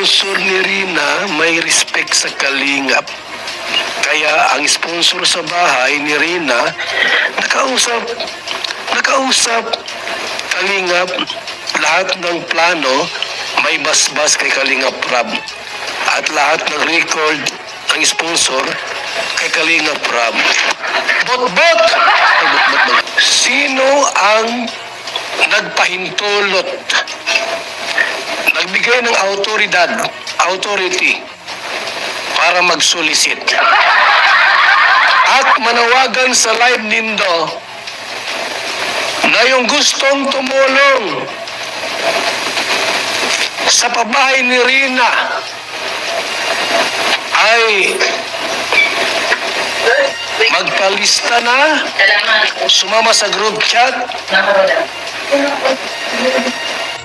sponsor ni Rina may respect sa kalingap. Kaya ang sponsor sa bahay ni Rina, nakausap kalingap, lahat ng plano may basbas kay Kalingap Rab. At lahat ng record ng sponsor kay Kalingap Rab. Bot-bot! Sino ang nagpahintulot, nagbigay ng authority para mag-solicit at manawagan sa live nindo na yung gustong tumulong sa pabahay ni Rina ay magpalista na, sumama sa group chat.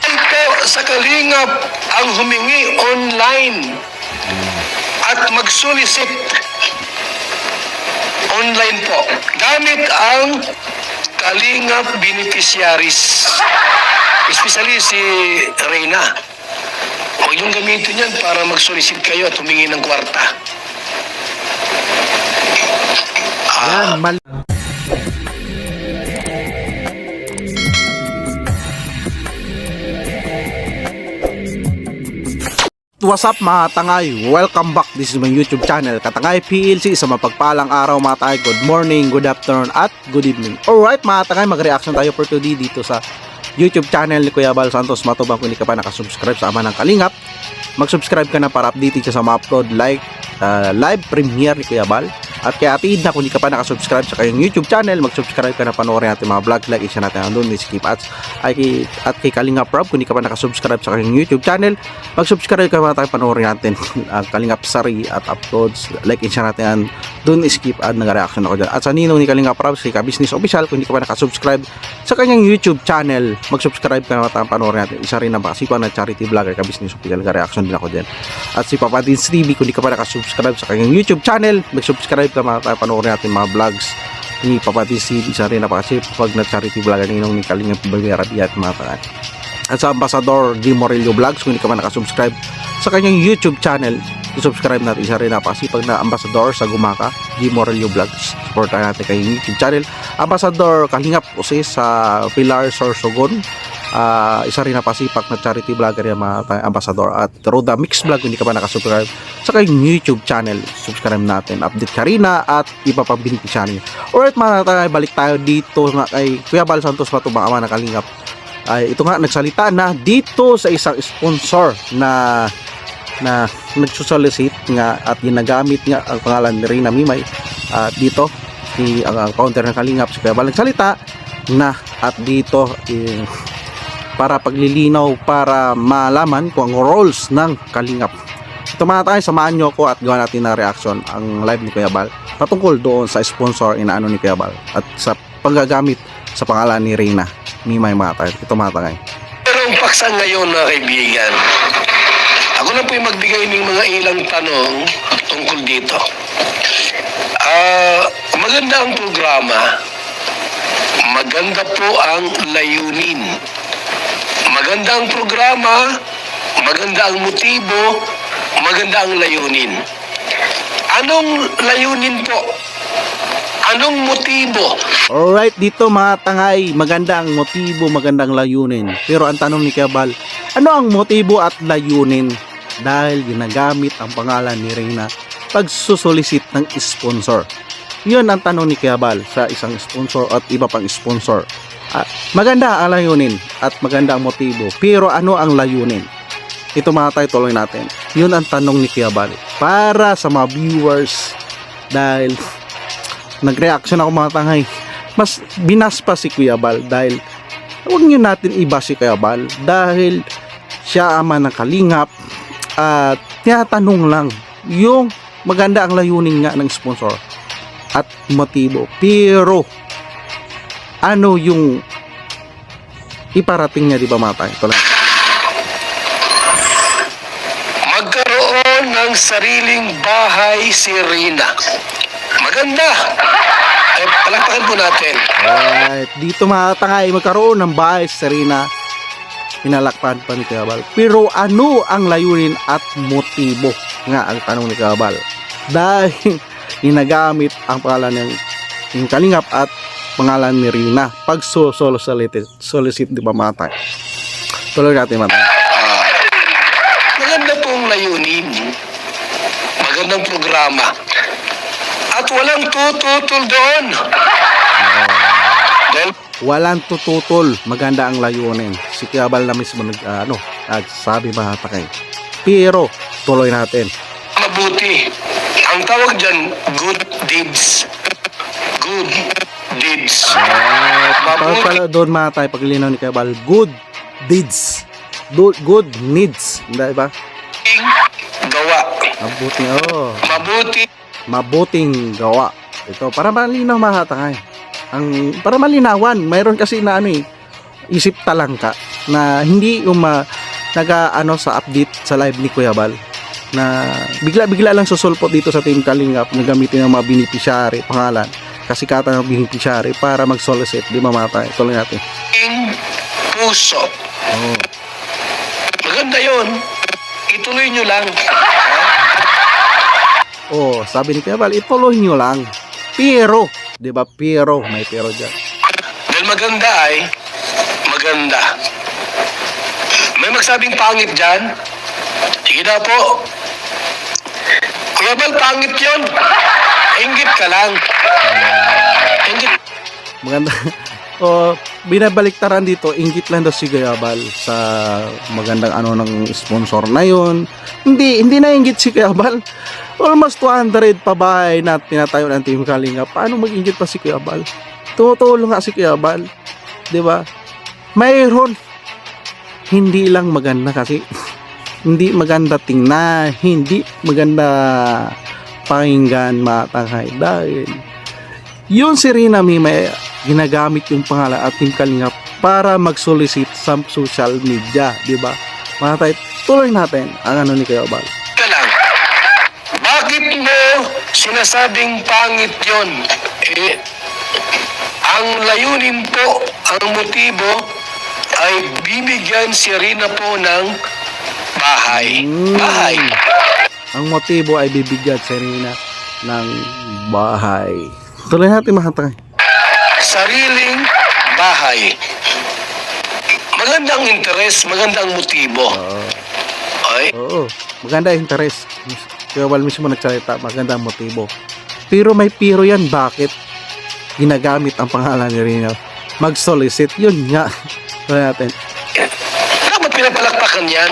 Ito sa Kalingap ang humingi online at mag-solicit online po gamit ang Kalingap beneficiaries, especially si Reyna. Huwag yung gamitin yan para mag-solicit kayo at humingi ng kwarta. What's up mga tangay? Welcome back. This is my YouTube channel, Katangay PLC. Sa mapagpalang araw mga tangay. Good morning, good afternoon, at good evening. Alright mga tangay, mag-reaction tayo for today dito sa YouTube channel ni Kuya Bal Santos Matubang. Kung hindi ka pa nakasubscribe sa Ama ng Kalingap, mag-subscribe ka na para update siya sa mga upload like live premiere ni Kuya Bal. At kaya atid na, kung hindi ka pa nakasubscribe sa kayong YouTube channel, mag-subscribe ka na, panoorin natin mga vlog, like isa natin doon, skip ads. At kay Kalingap Rob, kung hindi ka pa nakasubscribe sa kayong YouTube channel, mag-subscribe ka na tayo, panoorin natin ang Kalingap Sari at uploads, like isa natin doon, skip ad, nag-reaction ako dyan. At sa ninong ni Kalingap Rob, si Ka-Business Official, kung hindi ka pa nakasubscribe sa kanyang YouTube channel, mag-subscribe ka na tayo, panoorin natin. Isa rin ang pakasipan na charity vlogger, Ka-Business Official, nag-reaction din ako dyan. At si Papa Dins TV, kung hindi ka pa nakasubscribe sa kanyang YouTube channel, mag-subscribe ka na tayo, panoorin natin mga vlogs ni Papa Dins TV. Isa rin ang pakasipag na charity vlogger ninong ni Kalingap Bibirabi at mga tayo. At sa Ambassador G. Morello Vlogs, kung hindi ka pa nakasubscribe sa kanyang YouTube channel, i-subscribe natin. Isa rin napakasipag na Ambassador sa Gumaka, G. Morello Vlogs. Supportan natin kanyang YouTube channel. Ambassador Kalingap kasi sa Pilar Sorsogon, isa rin napakasipag na charity vlogger yung mga Ambassador. At Roda Mix Vlog, kung hindi ka pa nakasubscribe sa kanyang YouTube channel, subscribe natin. Update ka rin na at iba pang beneficiary. Alright mga tayo, balik tayo dito nga kay Kuya Bal Santos Matubang, Ama ng Kalingap. Ito nga, nagsalita na dito sa isang sponsor na nagsusolicit nga at ginagamit nga ang pangalan ni Reyna Mimay. Dito ang counter ng Kalingap, si Kuya Bal nagsalita na at dito para paglilinaw, para malaman kung ang roles ng Kalingap. Ito mga tayo, samahan nyo ko at gawa natin na reaction ang live ni Kuya Bal patungkol doon sa sponsor inaano ni Kuya Bal at sa paggagamit sa pangalan ni Reyna Mimay mga tayo. Ito mga tayo. Pero ang paksa ngayon mga kaibigan, ako na po yung magbigay ng mga ilang tanong tungkol dito. Maganda ang programa, maganda po ang layunin. Maganda ang programa, maganda ang motibo, maganda ang layunin. Anong layunin po? Anong motibo? Alright, dito mga tangay, maganda ang motibo, magandang layunin. Pero ang tanong ni Kuya Bal, ano ang motibo at layunin? Dahil ginagamit ang pangalan ni Reyna pagsusolicit ng sponsor. Yun ang tanong ni Kuya Bal sa isang sponsor at iba pang sponsor. Maganda ang layunin at maganda ang motibo, pero ano ang layunin? Ito mga tayo, tuloy natin. Yun ang tanong ni Kuya Bal para sa mga viewers. Dahil nag-reaction ako mga tangay, mas binaspa si Kuya Bal dahil huwag nyo natin iba si Kuya Bal dahil siya ama ng Kalingap at tinatanong lang yung maganda ang layunin nga ng sponsor at motibo, pero ano yung iparating niya, di ba mga tayo? Ito lang. Magkaroon ng sariling bahay si Reyna. Maganda. Palakpakan po natin. Alright, dito mga tangay, magkaroon ng bahay si Reyna pinalakpan pa ni Kuya Bal. Pero ano ang layunin at motibo? Nga ang tanong ni Kuya Bal. Dahil ginagamit ang pangalan ng yung Kalingap at pangalan ni Rina pag solicit di ba matay. Tuloy natin matay. Maganda pong layunin. Magandang programa. At walang tututol doon. Dahil Walang tututol, maganda ang layunin. Si Kuya Bal na mismo nagsabi matatay. Pero tuloy natin. mabuti. Ang tawag dyan, good deeds. Good deeds. Tawag pala doon matay paglinaw ni Kuya Bal, good deeds. Good needs, hindi ba? Gawa. Mabuting gawa. Ito para malinaw mahatangay. Para malinawan, mayroon kasi na isip talangka na hindi sa update sa live ni Kuya Bal na bigla lang susulpot dito sa Team Kalingap na gamitin ng mga beneficiary pangalan kasikatan ng beneficiary para mag-solicit di mamatay. Tuloy natin. Puso. Maganda yun. Ituloy nyo lang. Sabi ni Kuya Bal, ituloy nyo lang. Pero, di ba? Pero, may pero dyan. Dahil maganda ay maganda. May magsabing pangit dyan. Sige na po. Kuya Bal, pangit yun. Inggit ka lang. Inggit. Maganda. Binabaliktaran dito, inggit lang daw si Kuya Bal sa magandang ng sponsor na yun. Hindi na inggit si Kuya Bal. Almost 200 pa bahay na tinatayo ng Team Kalingap. Paano mag-inggit pa si Kuya Bal? Tumutulong nga si Kuya Bal. Diba? Mayroon. Hindi lang maganda kasi hindi maganda tingnan, hindi maganda pakinggan matanghay dahil yun si Rina may ginagamit yung pangalan at Team Kalingap para mag-solicit sa social media, di ba? Matay, tuloy natin ang ni Kuya Bal. Ka lang. Bakit mo sinasabing pangit yun? Ang layunin po, ang motibo ay bibigyan si Rina po ng bahay. Bahay. Ang motibo ay bibigyan si Rina ng bahay. Tuloy natin mahatay. Sariling bahay. Magandang interes, magandang motibo. Ay? Oo. Maganda yung interest. Kuya Bal mismo nagsalita, maganda ang motibo. Pero may pero yan, bakit ginagamit ang pangalan ni Rina? Mag-solicit, yun nga. Tuloy natin. Dapat pinapalakpakan yan.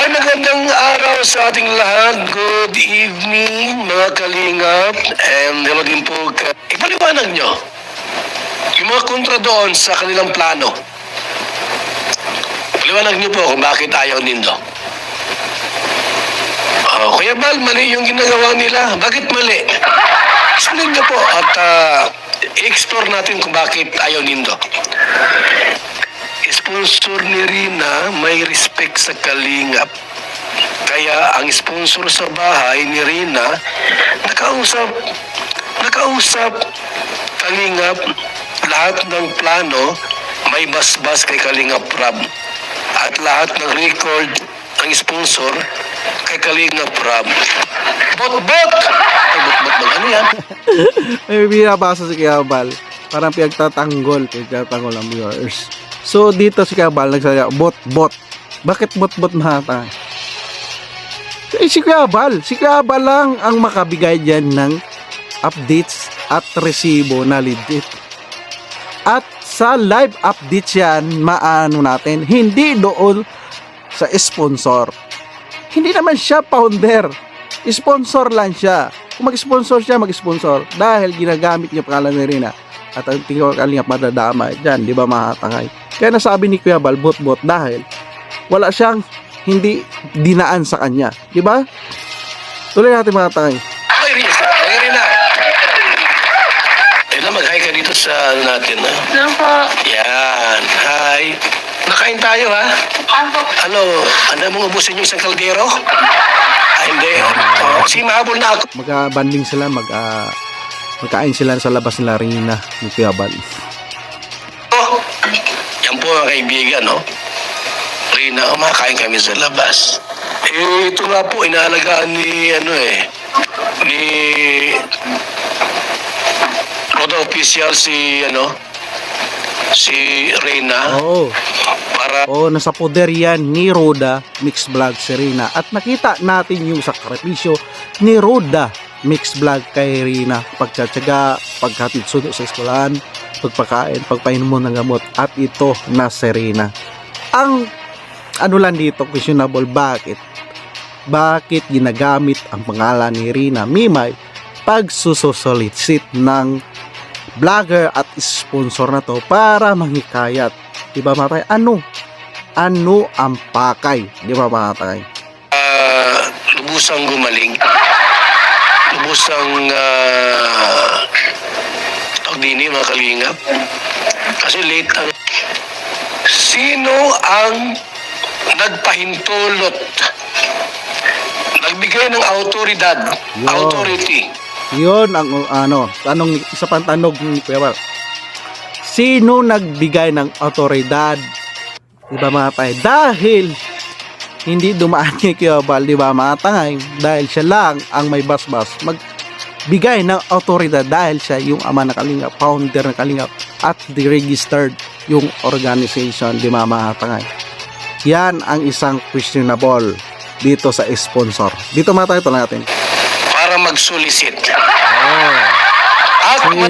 Ay, magandang araw sa ating lahat. Good evening, mga Kalingap. And hello din po. Ipaliwanag nyo yung mga kontra doon sa kanilang plano. Paliwanag nyo po kung bakit ayaw nindo. Kuya Bal, mali yung ginagawa nila. Bakit mali? Sunod nyo po at i-explore natin kung bakit ayaw nindo. Sponsor ni Rina may respect sa Kalingap. Kaya ang sponsor sa bahay ni Rina nakausap Kalingap, lahat ng plano may basbas kay Kalingap Rab. At lahat ng record ng sponsor kay Kalingap Rab. Bot-bot! Ay, bot-bot ba? Ano yan? May binabasa si Kuya Bal. Parang pinagtatanggol ang viewers. So, dito si Kuya Bal nagsalita, bot-bot. Bakit bot-bot mahata? Si Kuya Bal lang ang makabigay dyan ng updates at resibo na legit. At sa live updates yan, maano natin, hindi doon sa sponsor. Hindi naman siya founder. Sponsor lang siya. Kung mag-sponsor siya, mag-sponsor. Dahil ginagamit niya pangalan ni Rina. At ang tingin ko Kalingap madadama dyan, di ba mahatangay? Kaya nasabi ni Kuya Bal, bot-bot dahil wala siyang hindi dinaan sa kanya. Di ba? Tuloy natin mahatangay. Ay, Rina. Mag-hi ka dito sa natin, ha? Hello po. Yan. Hi. Nakain tayo, ha? Ano mong ubusin yung isang kaldero? Hindi. Sige, mahabol na ako. Mag-banding sila, magkain sila sa labas nila Rina ni Kuya Bal. Yan po mga kaibigan, no? Rina, kumakain kami sa labas. Eh, ito nga po, inaalagaan ni, ni Roda Official si Rina. Oo. Para Nasa poder yan ni Roda Mix Vlog si Rina. At nakita natin yung sakripisyo ni Roda Mix Vlog kay Rina. Pagtsatsaga, paghatid sundo sa eskwelahan, pagpakain, pagpainom mo ng gamot. At ito na si Rina. Ang ano lang dito, questionable, bakit ginagamit ang pangalan ni Rina Mimay pagsusolicit ng vlogger at sponsor na to para manghikayat? Diba mga tay? Ano ang pakay? Diba mga tay? lubusang gumaling. Lubusang tawag din mga kalingap. Kasi late ang... Sino ang nagpahintulot, nagbigay ng autoridad, authority? Yun ang isa pang tanong ni Kuya Bal. Sino nagbigay ng autoridad? Diba mga tay? Dahil hindi dumaan kay Kuya Bal, diba mga tangay? Dahil siya lang ang may basbas magbigay ng autoridad dahil siya yung ama ng Kalingap, founder ng Kalingap at registered yung organization, di ba mga tangay? Yan ang isang questionable dito sa sponsor. Dito mga tayo natin. Para mag-solicit. Sino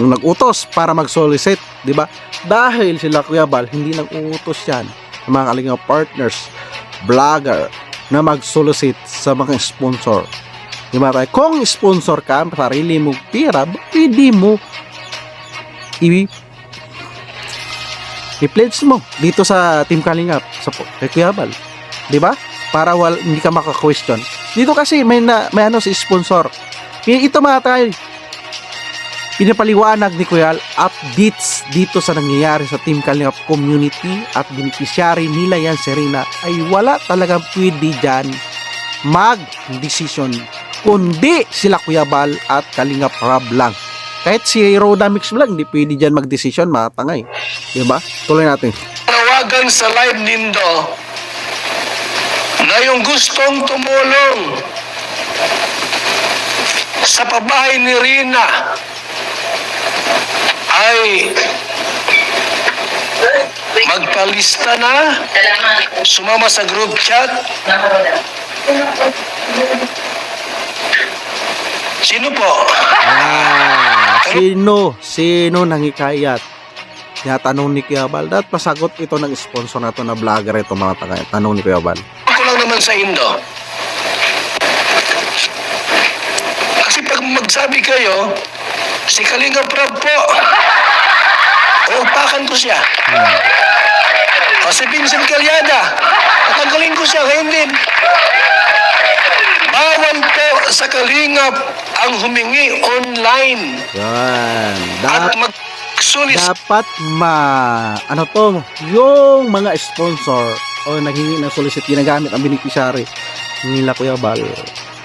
yung nag-utos para mag-solicit, di ba? Dahil sila Kuya Bal, hindi nag-uutos yan ng mga Kalingap partners, vlogger, na mag-solicit sa mga sponsor. Di ba tayo? Kung sponsor ka, sarili mo pira, pwede mo i-pledge mo dito sa Team Kalingap sa kay Kuya Bal, di ba? Para hindi ka maka-question. Dito kasi may si sponsor. Ito mga tayo, pinapaliwanag ni Kuya Bal updates dito sa nangyayari sa Team Kalingap community at beneficiary nila yan si Rina, ay wala talagang pwede dyan mag-decision kundi sila Kuya Bal at Kalingap Rob lang. Kahit si Roda Mix Vlog, hindi pwede dyan mag-decision, mga tangay. Diba? Tuloy natin. Tawagan sa live nindo na yung gustong tumulong sa pabahay ni Rina ay magpalista na, sumama sa group chat. Sino po? Sino nangikayat? Tanong ni Kuya Bal. Dapat pasagot ito ng sponsor na to na vlogger ito, mga tagay. Tanong ni Kuya Bal. Ako lang naman sa Indo. Kasi pag magsabi kayo, si Kalingap Rob po, upakan ko siya. O si Vincent Calyada, tatanggalin ko siya, ngayon din. Bawal po sa Kalingap ang humingi online. Yan. At magsulis. Dapat yung mga sponsor o naghingi ng solicit, ginagamit ang beneficiary nila Kuya Bal.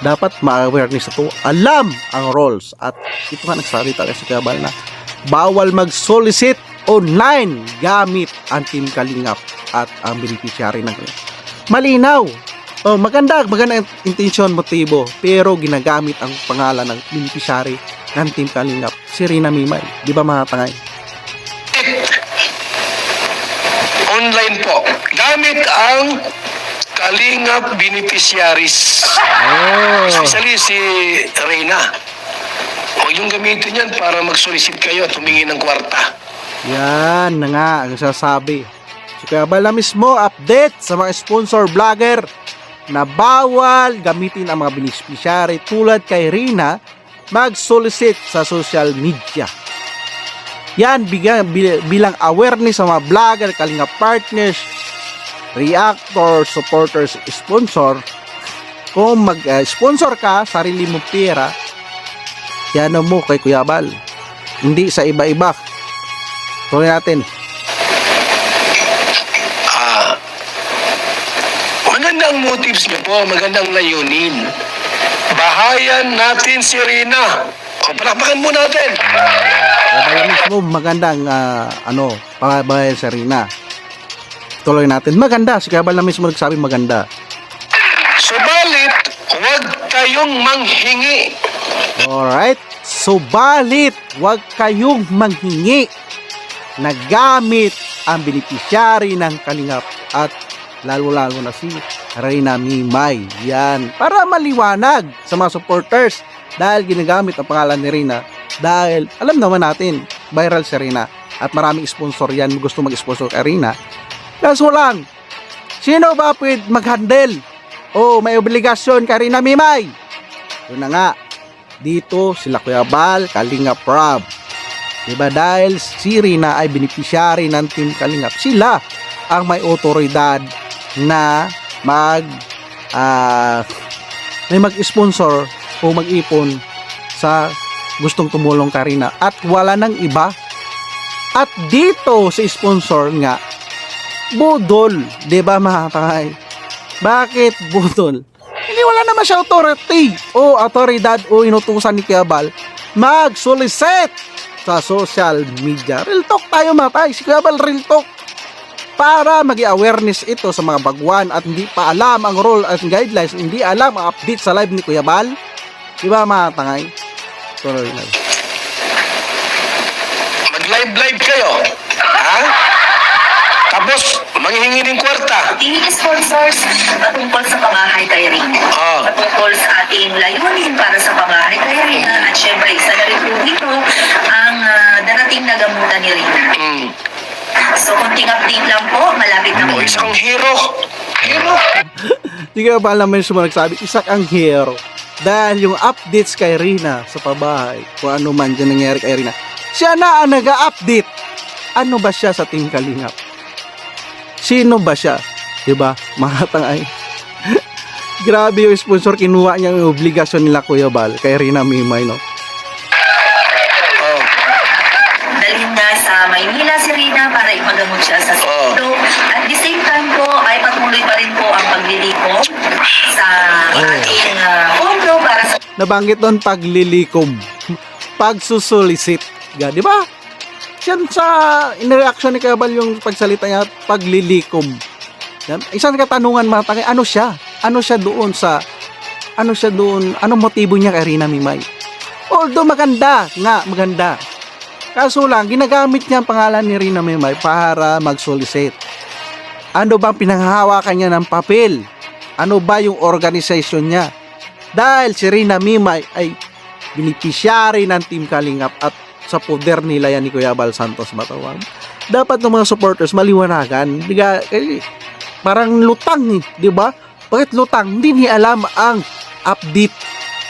Dapat ma-awareness ito. Alam ang roles. At ito nga nagsalita kasi Kuya Bal na bawal mag-solicit online gamit ang Team Kalingap at ang beneficiary ng malinaw. Maganda intention, motibo, pero ginagamit ang pangalan ng beneficiary ng Team Kalingap, si Rina Mimay. Di ba mga tangay? Online po. Gamit ang Kalingap beneficiaries. Especially si Rina. Huwag yung gamitin yan para mag-solicit kayo at humingi ng kwarta. Yan na nga ang sasabi. Si Kuya Bal na mismo update sa mga sponsor vlogger na bawal gamitin ang mga beneficiary tulad kay Rina mag-solicit sa social media. Yan bilang awareness sa mga vlogger, Kalingap partners, reactor, supporters, sponsor. Kung mag-sponsor ka, sarili mo pera, yan mo kay Kuya Bal. Hindi sa iba-iba. Tuloy natin. Magandang motives niyo po, magandang layunin. Bahayan natin si Rina. O, palakpakan mo natin. Kaya mismo magandang pabayan sa Rina. Tuloy natin. Maganda. Si Kabal na mismo nagsabi maganda. Subalit, huwag kayong manghingi. Alright. Subalit, huwag kayong manghingi na gamit ang beneficiary ng Kalingap at lalo-lalo na si Reyna Mimay. Yan. Para maliwanag sa mga supporters dahil ginagamit ang pangalan ni Reyna dahil alam naman natin, viral si Reyna at maraming sponsor yan gusto mag-sponsor kay Reyna. Kaso lang, sino ba pwede mag-handle o may obligasyon kay Reyna Mimay? Yun na nga, dito sila Kuya Bal, Kalingap Rob. Diba dahil si Reyna ay beneficiary ng Team Kalingap, sila ang may otoridad na may mag-sponsor o mag-ipon sa gustong tumulong kay Reyna at wala nang iba. At dito sa sponsor nga budol, 'di ba mga takay? Bakit budol? Hindi wala naman siya authority o autoridad o inutusan ni Kuya Bal mag-solicit sa social media. Real talk tayo mga tay. Si Kuya Bal real talk. Para mag-awareness ito sa mga baguhan at hindi pa alam ang role at guidelines, hindi alam ang update sa live ni Kuya Bal. Diba mga tangay? Tuloy na. Mag-live kayo. Ha? Tapos, manghihingi ng kwarta. Tingin sponsors patungkol sa pamahay kay Reyna. Patungkol sa ating layunin para sa pamahay kay Reyna. At syempre, isa na rin po dito ang darating na gamutan ni Reyna. So, kunting update lang po, malapit na po. Isang hero. Hero. Hindi ka ba naman siya nagsabi, isak ang hero. Dahil yung updates kay Reyna sa pabahay, kung ano man dyan nangyari kay Reyna, siya na ang nag-update. Ano ba siya sa Team Kalingap? Sino ba siya? Diba? Mahatang ay. Grabe yung sponsor, kinuha niya yung obligasyon nila Kuya Bal kay Reyna Mimay, no? Dalhin na sa Maynila si Reyna para ipagamot siya sa sitio. At the same time po, ay patuloy pa rin po ang paglilikom sa ating fondo para sa... Nabanggit doon paglilikom. Pagsusulisit. Di ba? Siyan sa in-reaction ni Kabal yung pagsalita niya, paglilikom. Yan. Isang katanungan mga tangay, ano siya? Ano siya doon? Anong motibo niya kay Reyna Mimay? Although maganda. Kaso lang, ginagamit niya ang pangalan ni Reyna Mimay para mag-solicit. Ano ba pinanghahawakan niya ng papel? Ano ba yung organization niya? Dahil si Reyna Mimay ay beneficiary ng Team Kalingap at sa poder nila yan ni Kuya Bal Santos Matawag. Dapat ng mga supporters maliwanagan. Parang lutang di ba? Bakit lutang? Hindi niya alam ang update.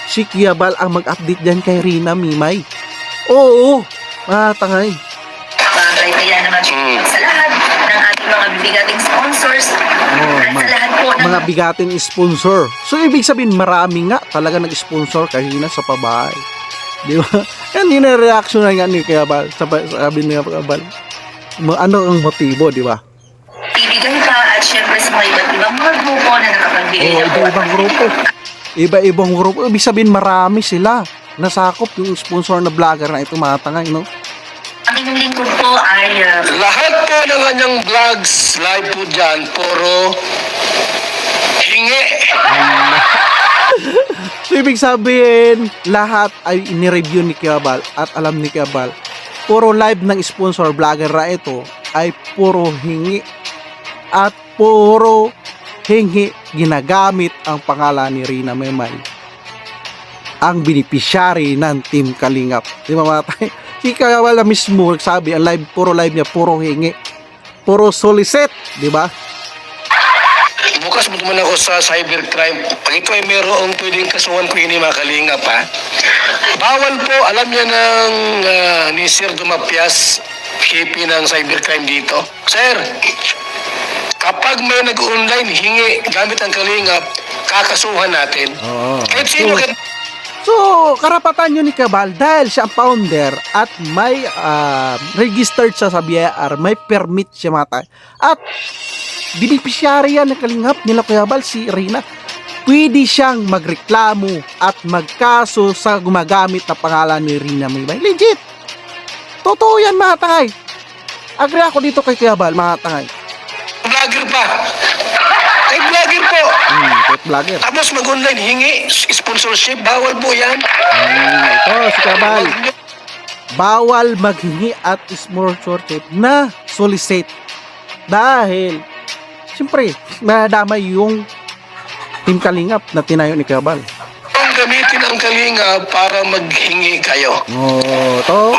Si Kuya Bal ang mag-update dyan kay Reyna Mimay. Oo, mga tangay. Kaya naman sa lahat ng ating mga bigating sponsors at sa lahat po ng mga bigating sponsor. So, ibig sabihin, marami nga talaga nag-sponsor kay Reyna sa pabahay. Di ba? Yan yung reaction na nga ni Kuya Bal. Sabi ni Kuya Bal. Ano ang motibo, di ba? ibigay pa at syempre sa mga iba't ibang mga grupo na nakapagbigay ng iba-ibang grupo. Iba-ibang grupo. Ibig sabihin, marami sila. Nasakop yung sponsor na vlogger na ito, mga tangay, no? Ang inyong lingkod po ay Lahat po ng kanyang vlogs, live po dyan, puro hingi. So, ibig sabihin, lahat ay inireview ni Kuya Bal at alam ni Kuya Bal, puro live ng sponsor vlogger na ito ay puro hingi at puro hingi ginagamit ang pangalan ni Reyna Mimay, ang beneficiary ng Team Kalingap. Di ba mga tayo? Si Kuya Bal na mismo nagsabi, ang live, puro live niya, puro hingi, puro solicit, di ba? Bukas mo naman ako sa cybercrime. Pag ito ay mayroong pwedeng kasuhan ko ini mga Kalingap, ha? Bawal po, alam niya ng ni Sir Dumapias, KP ng cybercrime dito. Sir, kapag may nag-online hingi gamit ang Kalingap, kakasuhan natin. Oo. Kahit sino, So, karapatan yun ni Kuya Bal dahil siya ang founder at may registered siya sa BIR, may permit siya mata. At beneficiary yan ng Kalingap nila Kuya Bal, si Reyna. Pwede siyang magreklamo at magkaso sa gumagamit na pangalan ni Reyna Mimay. Legit! Totoo yan, mga tangay. Agree ako dito kay Kuya Bal, mga tangay. Vlogger pa. Ay, vlogger po. Kahit vlogger. Tapos mag-online hingi, sponsorship, bawal po yan. Ito, si Kuya Bal. Bawal maghingi at sponsorship na solicit. Dahil, siyempre, madamay yung Team Kalingap na tinayo ni Kuya Bal. Kung gamitin ang kalinga para maghingi kayo. To.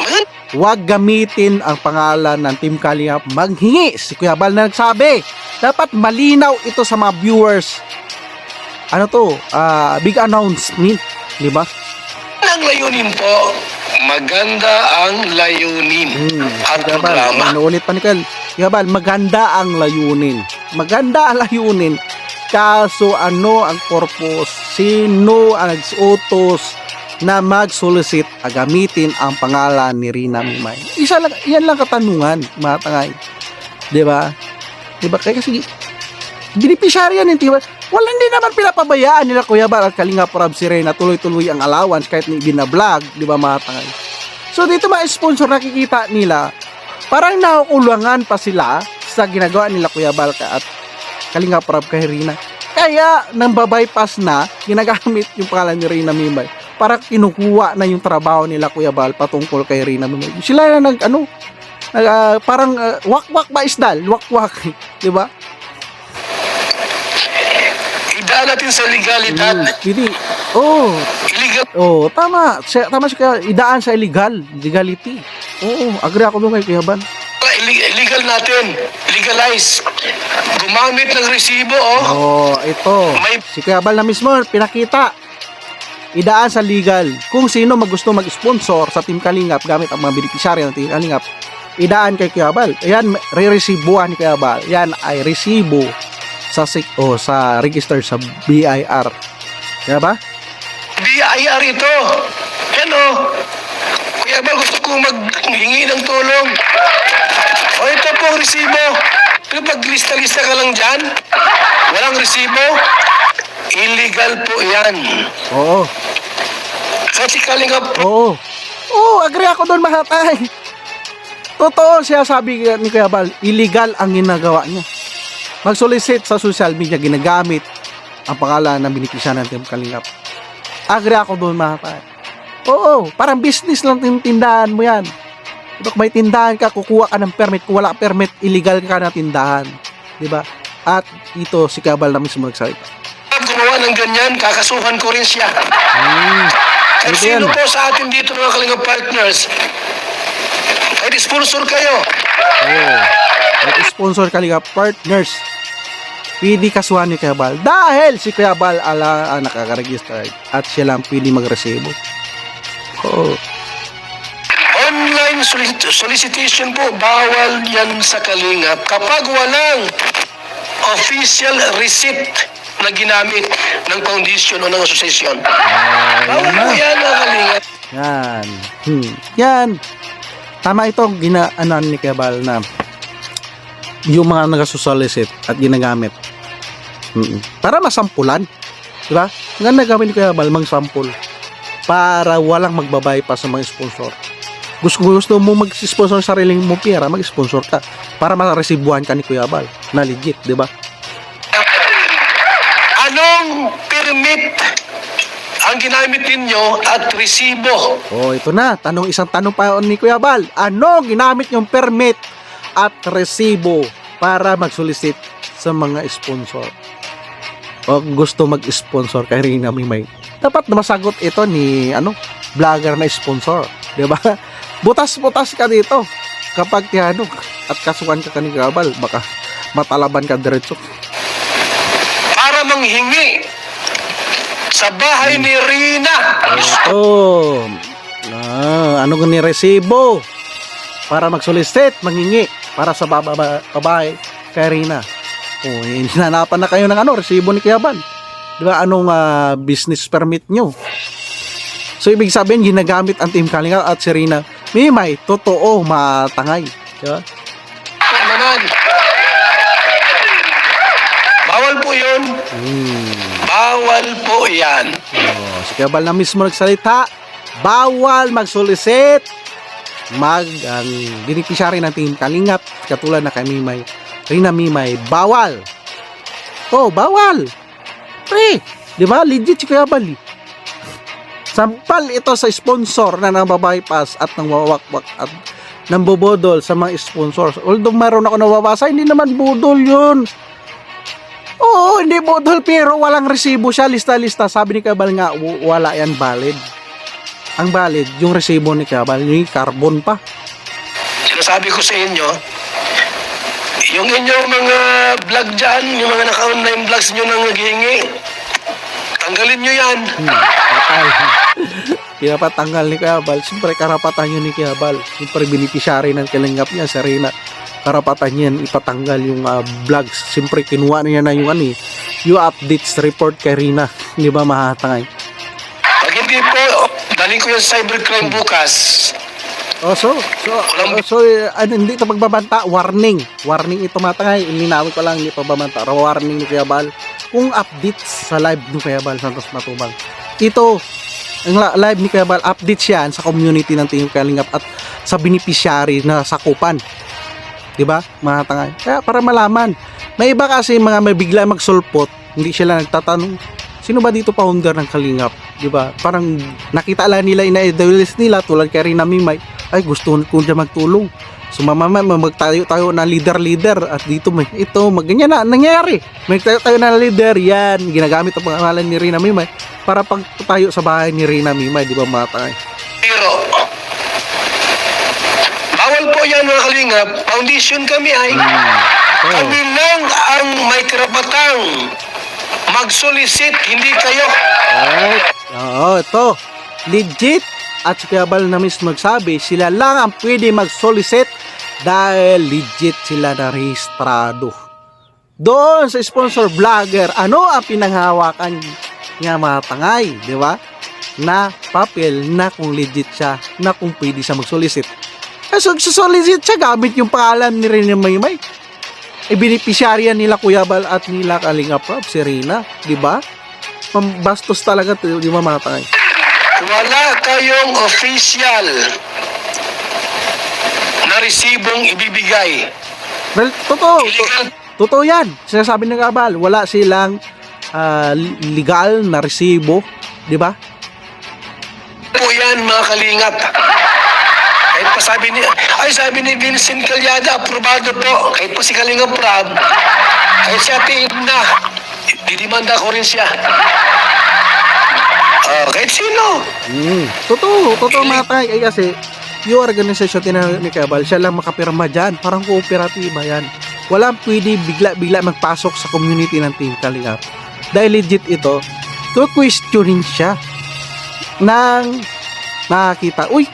Huwag gamitin ang pangalan ng Team Kalingap maghingi. Si Kuya Bal na nagsabi. Dapat malinaw ito sa mga viewers. Ano to? Big announcement. Diba? Ang layunin po, maganda ang layunin at Kuya Bal, programa. ulit pa ni Kuya Bal, maganda ang layunin. Maganda ang layunin. Kaso ano ang purpose? Sino ang nag-utos na mag-solicit gamitin ang pangalan ni Rina Mimay? Isa lang, yan lang katanungan, mga tangay. Diba? Diba? Kaya kasi, beneficiary yan, diba? Wala, hindi naman pinapabayaan nila Kuya Bal at Kalingap Rob si Reyna tuloy-tuloy ang allowance kahit ni binablog, diba mga tangay? So dito mga sponsor nakikita nila, parang nakukulangan pa sila sa ginagawa nila Kuya Bal at Kalingap Rob kay Rina. Kaya nang babypass na, ginagamit yung pangalan ni Rina Mimay para kinukuha na yung trabaho nila Kuya Bal patungkol kay Rina Mimay. Sila na parang wak-wak ba isdal? Wak-wak, di ba? Idaan natin sa legalidad. Hindi. Illegal. Tama. Tama siya, idaan sa legality. Agree ako doon kay Kuya Bal. Illegal natin. Legalize. Gumamit ng resibo, Ito. May- Si Kuya Bal na mismo, pinakita. Idaan sa legal. Kung sino gusto mag-sponsor sa Team Kalingap gamit ang mga beneficiary ng Team Kalingap, idaan kay Kuya Bal. Ayan, re-resibuhan ni Kuya Bal. Yan ay resibo sa register sa BIR. Kaya ba? BIR ito. Yan Kuya Bal, gusto ko maghingi ng tulong. Ito po ang resibo. Pero pag lista-lista ka lang dyan, walang resibo, illegal po yan. Oo. Kasi Kalingap, Agree ako doon, mahatay. Totoo siya sabi ni Kuya Bal, illegal ang ginagawa niya. Mag-solicit sa social media, ginagamit ang pangalan ng benepisya ng Team Kalingap. Agree ako doon, mahatay. Parang business lang tindahan mo yan. Kung may tindahan ka, kukuha ka ng permit. Kung wala permit, illegal ka na tindahan. Diba? At ito, si Kuya Bal na mismo nagsalita. pag gumawa ng ganyan, kakasuhan ko rin siya. At Ito sino yan. po sa atin dito mga Kalingap partners? Ay, sponsor kayo. At sponsor Kalingap partners. Pwede kasuhan ni Kuya Bal. Dahil si Kuya Bal ang nakaka-register. At siya lang pwede mag-resibo. Online solicitation po, bawal yan sa Kalingap. Kapag walang official receipt na ginamit ng foundation o ng association. Bawal po yan mga Kalingap. Yan. Yan. Tama itong ginaanan ni Kuya Bal na yung mga nagasusolicit at ginagamit. Para masampulan. Diba? Ang gagawin ni Kuya Bal, mag-sample. Para walang magbabypass sa mga sponsor. Gusto mo mag-sponsor sariling mo pera, mag-sponsor ka. Para maresibuhan ka ni Kuya Bal. Na legit, diba? Anong permit ang ginamit ninyo at resibo? Ito na. Isang tanong pa ni Kuya Bal. Ano ginamit yung permit at resibo para mag-solicit sa mga sponsor? O gusto mag-sponsor kay Rina Mimay? Dapat masagot ito ni vlogger na sponsor. Diba? Butas-butas ka dito. Kapag tiyanong at kasukan ka ni Kuya Bal, baka matalaban ka diretso. Para manghingi sa bahay ni Rina. Ano ni resibo para mag-solicit, mangingi para sa babae kay Rina. Hinanapan na kayo ng resibo ni Kuya Bal. Diba? Anong business permit nyo? So ibig sabihin ginagamit ang Team Kalingap at si Rina Mimay. Totoo, matangay. Diba? Naman. Bawal po yun. Bawal po yan. Si Kuya Bal na mismo nagsalita, bawal mag-solicit ang beneficiary ng Team Kalingap katulad na kay Mimay, Rina Mimay, bawal. Oh, bawal. Pre, di ba? Legit si Kuya Bal. Sampal ito sa sponsor na nababypass at nang wawakwak at nang bubodol sa mga sponsors. Although mayroon ako nababasa, hindi naman budol yun. Oo, hindi budol pero walang resibo siya, lista-lista. Sabi ni Kuya Bal nga, wala yan valid. Ang valid, yung resibo ni Kuya Bal, yung carbon pa. Sinasabi ko sa inyo, yung inyong mga vlog dyan, yung mga naka-online vlogs nyo nang naghihingi, tanggalin nyo yan. Patay. Pinapatanggal ni Kuya Bal. Siyempre, karapatan yun ni Kuya Bal. Siyempre, beneficiary ng Kalingap niya, si Rina. Karapatan niyan ipatanggal yung vlogs. Siyempre, kinuha niya na yung yung updates report kay Rina. Hindi ba mahatangay? Pag hindi po, daling ko yung cybercrime bukas. Hindi ito pagbabanta, warning ito matangay, ilinawin ko lang, hindi pa babanta, warning ni Kuya Bal kung updates sa live ni Kuya Bal Santos Matubang. Ito ang live ni Kuya Bal, updates yan sa community ng Team Kalingap at sa beneficiary na sakupan, di ba matangay? Kaya para malaman, may iba kasi mga may bigla magsulpot, hindi sila nagtatanong sino ba dito founder ng Kalingap, di ba? Parang nakita lang nila, ina-idolize nila tulad kay Rina Mimay, ay gusto ko dyan magtulong. So magtayo na leader at dito ganyan na nangyari. Magtayo na leader, yan, ginagamit ang pangalan ni Rina Mimay para pagtayo sa bahay ni Rina Mimay, di ba matangay? Pero, bawal po yan mga Kalingap. Foundation kami ay, kami lang ang may karapatang mag-solicit, hindi kayo. Alright. Oo, ito. Legit. At si Kuya Bal na mismo magsabi, sila lang ang pwede mag-solicit dahil legit sila na rehistrado. Doon sa sponsor vlogger, ano ang pinanghawakan niya matangay, di ba? Na papel na kung legit siya, na kung pwede siya mag-solicit. So, solicit siya gamit yung pangalan ni Rina Mimay. Beneficiaryan nila Kuya Bal at nila Kalingap Rob, si Rina, di ba? Pambastos talaga, di ba matangay? Wala kayong official na resibong ibibigay. Well, totoo yan. Sinasabi ng Kuya Bal, wala silang legal na resibo, di ba? Po yan mga Kalingap. Kahit pa sabi ni Vincent Calyada, aprobado po. Kahit po si Kalingap Rob, kahit si Ate Edna, didimanda ko rin siya. Kahit sino. Totoo matay. Ay kasi, yung organisasyon ni Kuya Bal, siya lang makapirma dyan. Parang kooperatiba yan. Walang pwede bigla magpasok sa community ng Team Kalingap. Dahil legit ito, questioning siya nang nakakita, uy,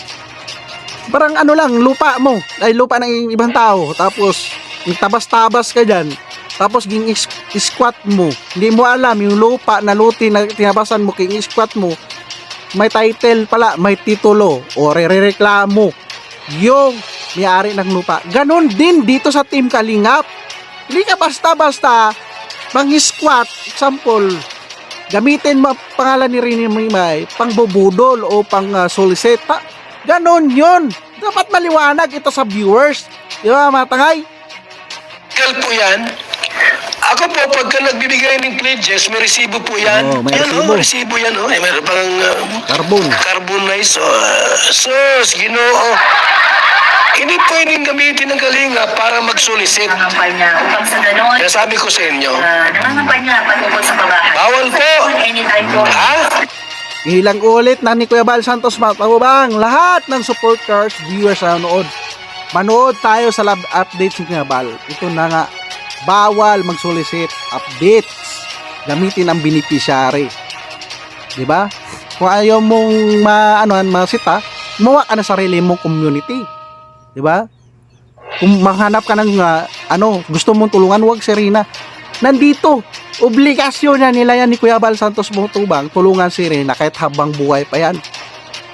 parang lupa mo, ay lupa ng ibang tao, tapos tabas-tabas ka dyan, tapos ging squat mo, hindi mo alam yung lupa na luti na tinabasan mo, king squat mo, may title pala, may titulo, o rereklamo yung may-ari ng lupa. Ganon din dito sa Team Kalingap. Hindi ka basta-basta mang-squat, example, gamitin mo pangalan ni Rina Mimay pang bubudol o pang solicit. Ganon yun. Dapat maliwanag ito sa viewers. Di ba matangay? Legal po yan. Ako po, pagka nagbibigay ng pledges, may resibo po yan. May resibo. May resibo yan. Meron pang carbonize. Sus, Ginoo. Hindi pwedeng gamitin ng Kalingap para mag-solicit. Nangangampanya upang sa ganon, Kaya sabi ko sa inyo, nangangampanya patungkol sa pabahay. bawal po. Anytime po. Ha? Ilang ulit na ni Kuya Bal Santos Matubang, lahat ng supporters, viewers na manood tayo sa live updates ni Kuya Bal. Ito na nga, bawal mag-solicit updates. Gamitin ang beneficiary. Diba? Kung ayaw mong masita, gumawa ka na sarili mong community. Diba? Kung maghanap ka ng gusto mong tulungan, huwag si Rina. Nandito, obligasyon nila yan ni Kuya Bal Santos Matubang, tulungan si Rina kahit habang buhay pa yan.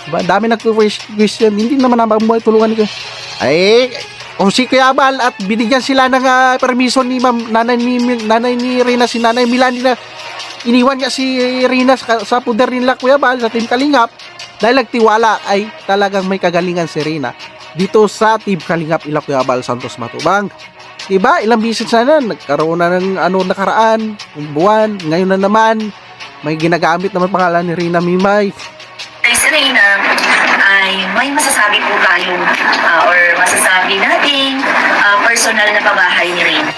Diba? Dami nag-question, hindi naman habang buhay tulungan ni Kuya. Kung si Kuya Bal at binigyan sila ng permission ni nanay ni Rina, si Nanay Milani na iniwan nga si Rina sa puder nila Kuya Bal sa Team Kalingap dahil nagtiwala ay talagang may kagalingan si Rina. dito sa Team Kalingap Ilacuyabal Santos Matubang. Diba? Ilang bisis na nagkaroon na ng nakaraan, buwan, ngayon na naman, may ginagamit naman pangalan ni Rina Mimay. Kay si Reyna ay may masasabi po tayo or masasabi nating personal na pabahay ni Reyna.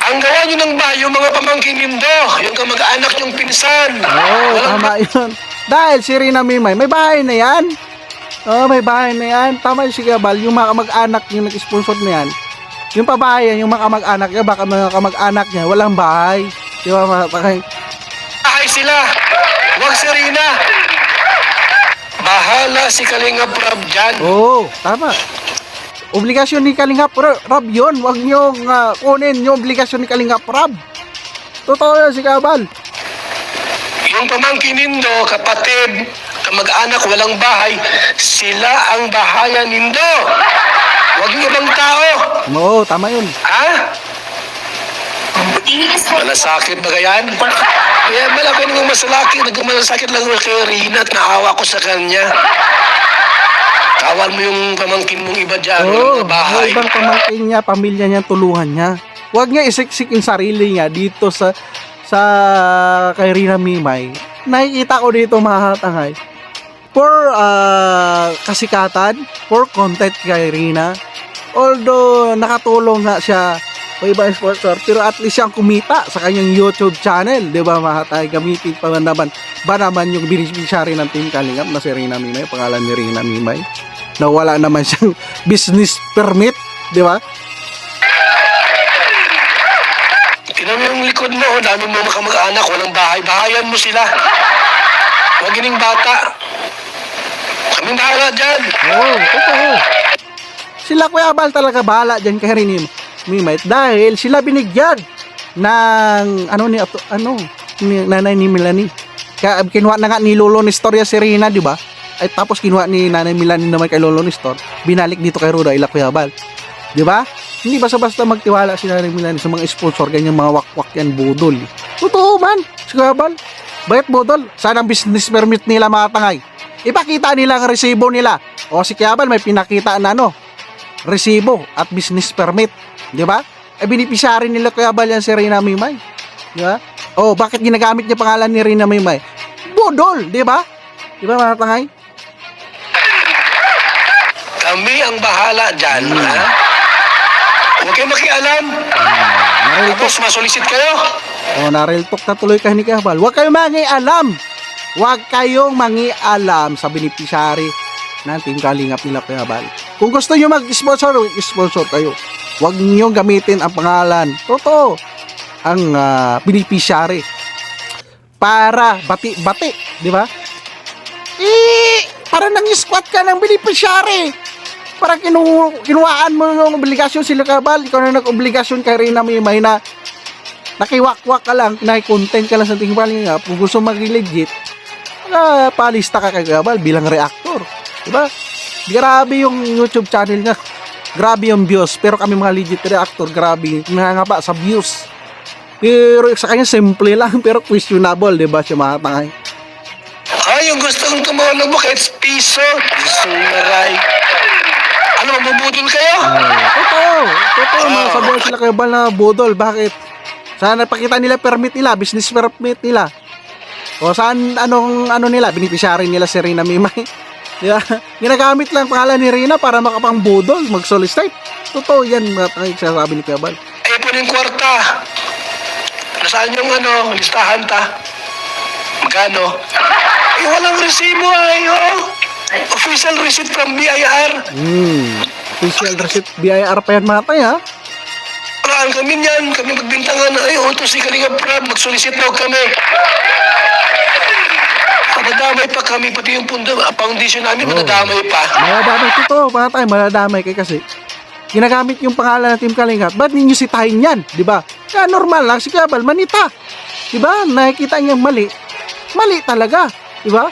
Ang gawa nyo ng bahay, yung mga pamangkin nindo, yung kamag-anak yung pinsan. Oo, tama yun. Dahil si Rina Mimay, may bahay na yan. Oo, may bahay na yan. Tama yung si Gabal, yung mga kamag-anak yung nag-sponsor na yan. Yung pabahay, yung mga kamag-anak niya, baka mga kamag-anak niya, walang bahay. Di ba mga takay? Bahay sila. Huwag si Rina. Bahala si Kalingap Rob dyan. Oo, tama. Obligasyon ni Kalingap Rob yun. Huwag nyo kunin yung obligasyon ni Kalingap Rob. Totoo yun si Gabal. Yung pamangkin nindo, kapatid, kamag-anak, walang bahay, sila ang bahayan nindo. Huwag yung ibang tao. Oo, tama yun. Ha? Tinis po. Malasakit ba yan? Kaya malaki nang malasakit lang kay Rina at naawa ko sa kanya. Tawan mo yung pamangkin mong iba dyan, Oo, yung mga bahay. yung ibang pamangkin niya, pamilya niya, tulungan niya. Huwag niya isiksik yung sarili niya dito sa kay Rina Mimay. Nakikita ko dito mga hatangay. For kasikatan, for content kay Rina. Although nakatulong nga siya o iba sponsor, pero at least siyang kumita sa kanyang YouTube channel, 'di ba mga hatangay? Gamitin pa naman ba naman yung beneficiary ng Team Kalingap na si Rina Mimay, pangalan ni Rina Mimay. Na wala naman siyang business permit, 'di ba? Tinan mo yung likod mo, dami mo makamag-anak, walang bahay. Bahayan mo sila. Huwag ining bata. Kaming bahala dyan. Oo, totoo. Sila Kuya Abal talaga bahala dyan kay Rina Mimay dahil sila binigyan ng ni Nanay ni Melanie. Kaya kinuha na nga ni Lolo Nestor si Rina, di ba? Ay tapos kinuha ni Nanay Melanie naman kay Lolo Nestor, binalik dito kay Ruda Kuya Abal. Di ba? Hindi basta-basta magtiwala si Nanay Melanie sa mga sponsor, ganyan mga wakwak yan, budol. Totoo man, si Kuya Abal. Bakit budol? Saan ang business permit nila mga tangay? Ipakita nila ang resibo nila. O si Kuya Abal may pinakita na resibo at business permit. Di ba? E binipisyari nila Kuya Abal yan si Rina Mimay. Di ba? O bakit ginagamit niya pangalan ni Rina Mimay? Budol, di ba? Di ba mga tangay? Kami ang bahala dyan, ha? Huwag kayo makialam. Tapos masulisit kayo. O na-real talk na tuloy kayo ni Kuya Abal. Huwag kayong mangialam. Huwag kayong mangialam sa beneficiary ng Team Kalingap nila Kuya Abal. Kung gusto nyo mag-sponsor, sponsor kayo. Huwag nyo gamitin ang pangalan. Totoo. Ang beneficiary. Para bati-bati. Di ba? Para nang squat ka ng beneficiary. Para kinuhaan mo yung obligasyon sila Kuya Abal. Ikaw na nag-obligasyon kay Rina Mimay na nakiwak-wak ka lang, nakikontent ka lang sa Team Kalingap. Kung gusto mag-legit, palista ka kay Kuya Abal bilang reactor. Diba? Grabe yung YouTube channel niya. Grabe yung views. Pero kami mga legit reactor, grabe. Nangangapa sa views. Pero sa kanya simple lang, pero questionable, diba? Siya mga tangay. Yung gustong tumulong mo kahit piso. Gusto maray. Ano, mabubudol kayo? Totoo. Mga sabihan sila Kuya Abal na budol. Bakit? Sana pakita nila permit nila, business permit nila. O saan, anong nila, beneficiary nila si Rina Mimay. Diba? Ginagamit lang pangalan ni Rina para makapang budol, mag-solicite. Totoo yan, mga tangik sasabi ni Kuya Abal. Ay, po yung kwarta. Nasaan yung listahan ta? Magkano? Walang resibo ay, official receipt from BIR. Official receipt, BIR pa yan mga tay, ha? Paraan kami niyan, kami magbintangan na, utos si Kalingap Rob, mag-solicit daw kami. Madadamay pa kami, pati yung foundation namin, madadamay pa. Maladamay totoo, mga tay, maladamay kayo kasi. Ginagamit yung pangalan ng Team Kalingap, ba't ninyo sitahin yan, di ba? Kaya normal lang, si Kuya Abal, manita. Di ba? Nakikita niyang mali. Mali talaga, di ba?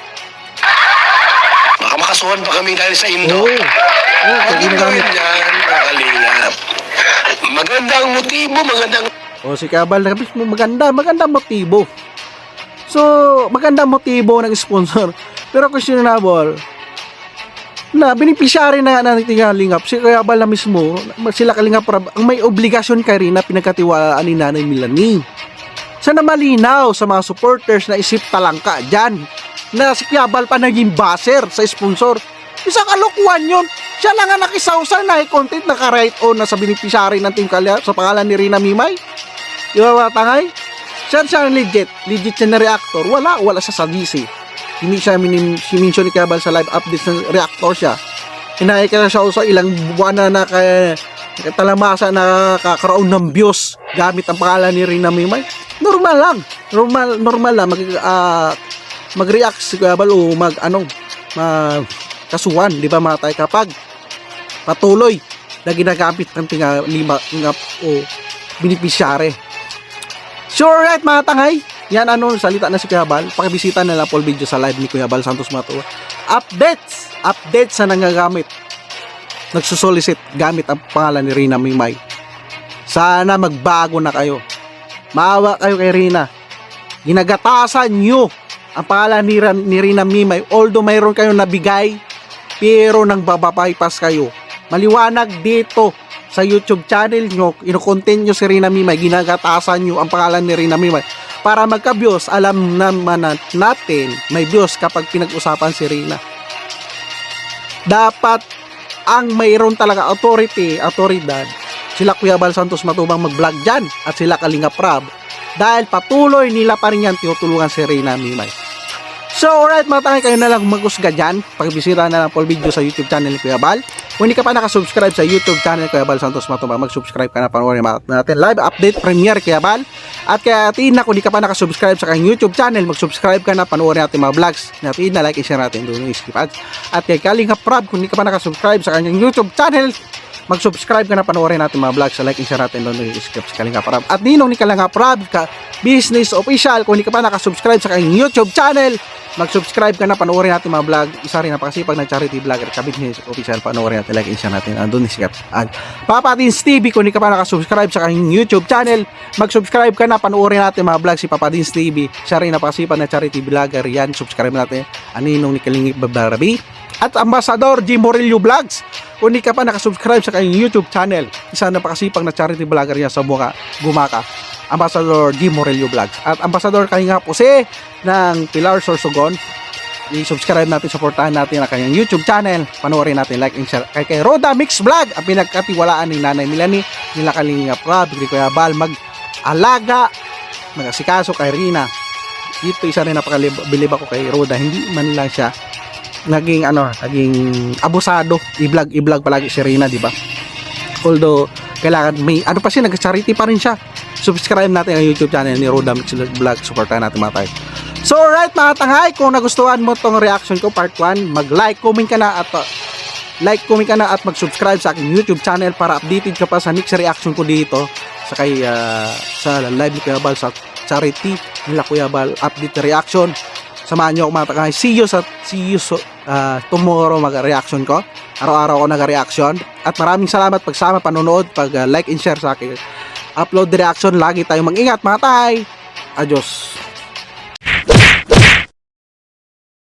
Baka makasuhan pa kami dahil sa Indo. Pag Maging ginagamit. gawin yan, mga Kalingap. Magandang motibo, magandang... Si Kuya Abal, maganda motibo. So, maganda motibo ng sponsor. Pero questionable, na beneficiary na nga natin Kalingap, si Kuya Bal na mismo, sila Kalingap Rab, ang may obligasyon kay Rina, pinagkatiwalaan ni Nanay Melanie. Sana malinaw sa mga supporters na isip talangka dyan, na si Kuya Bal pa naging baser sa sponsor. Isang kalokohan yun. Siya lang nga nakisawsa na content naka-right on na sa beneficiary ng Team Kalya sa pangalan ni Rina Mimay. Di ba mga tangay? Siya legit siya na reactor. Wala siya sa DC. Hindi siya mention ni Kuya Bal sa live updates ng reactor siya. Hinahay ka na siya sa ilang buwan na talamasa na kakaroon ng views gamit ang pangalan ni Rina Mimay. Normal lang. Normal lang mag-react si Kuya Bal o kasuhan, di ba mga tay, kapag patuloy na ginagamit ng lima o beneficiary. So right mga tangay, yan salita na si Kuya Bal. Pakibisita na lang po video sa live ni Kuya Bal Santos Mattua. Updates sa nangagamit, nagsusolicit gamit ang pangalan ni Rina Mimay. Sana magbago na kayo. Maawa kayo kay Rina. Ginagatasan nyo ang pangalan ni Rina Mimay, although mayroon kayong nabigay, pero nang bababypass kayo. Maliwanag dito sa YouTube channel nyo, ino-content nyo si Rina Mimay, ginagatasan nyo ang pangalan ni Rina Mimay. Para magka-views, alam naman natin, may views kapag pinag-usapan si Rina. Dapat, ang mayroon talaga autoridad, sila Kuya Bal Santos Matubang mag-vlog dyan, at sila Kalingap Rab, dahil patuloy nila pa rin yan tinutulungan si Rina Mimay. So alright mga tangay, kayo na lang mag-usga dyan. Pagbisita na lang po video sa YouTube channel ni Kuya Bal. Kung hindi ka pa nakasubscribe sa YouTube channel Kuya Bal Santos Matubang, mag-subscribe ka na, panoorin natin live update premiere Kuya Bal. At kaya Tina, kung hindi ka pa nakasubscribe sa kanyang YouTube channel, mag-subscribe ka na, panoorin natin mga vlogs natin, na like and share natin doon yung skip ads. At kay Kalingap Rab, kung hindi ka pa nakasubscribe sa kanyang YouTube channel, mag-subscribe ka na, panoorin natin mga vlogs, sa like and share natin doon yung skip sa Kalingap Rab. At Ninong ni Kalingap Rab, Business Official, kung hindi ka pa nakasubscribe sa kanyang YouTube channel, mag-subscribe ka na, panoorin natin mga vlog. Isa rin napakasipag na charity vlogger, Business Official, panoorin natin, like and share natin, andun ni Skip. At Papa Dins TV, kung hindi ka pa nakasubscribe sa kanyang YouTube channel, mag-subscribe ka na, panoorin natin mga vlog si Papa Dins TV. Siya rin napakasipag na charity vlogger, yan, subscribe natin. Aninong ni Kalingap Barbarabi. At Ambassador G. Morillo Vlogs, kung hindi ka pa nakasubscribe sa kanyang YouTube channel, isa napakasipag na charity vlogger niya sa Gumaka, Ambassador G. Morillo Vlogs. At Ambassador Kalingap Jose ng Pilar Sorsogon, i-subscribe natin, supportahan natin ang kanyang YouTube channel, panoorin natin, like and share. Kay Roda Mix Vlog, ang pinagkatiwalaan ni Nanay Melanie, nila Kalingap Rab, Kuya Bal, mag-alaga, mag-asikaso kay Rina. Dito isa rin napakabilib ako kay Roda, hindi man lang siya naging abusado, i-vlog palagi si Rina, di ba? Although kailangan may pa siya, nag-charity pa rin siya. Subscribe natin ang YouTube channel ni Roda Mix Vlog, supportahan natin mga tayo. So alright mga tanghay, kung nagustuhan mo tong reaction ko part 1, mag-like, comment ka na at mag-subscribe sa aking YouTube channel para updated ka pa sa next reaction ko dito sa live ni Kuya Bal sa charity nila Kuya Bal, update reaction. Samahan niyo ako mga tanghay. See you tomorrow mag-reaction ko. Araw-araw ako nag-reaction. At maraming salamat pagsama, panonood, pag like and share sa akin upload reaction. Lagi tayong mag-ingat mga tay. Adios.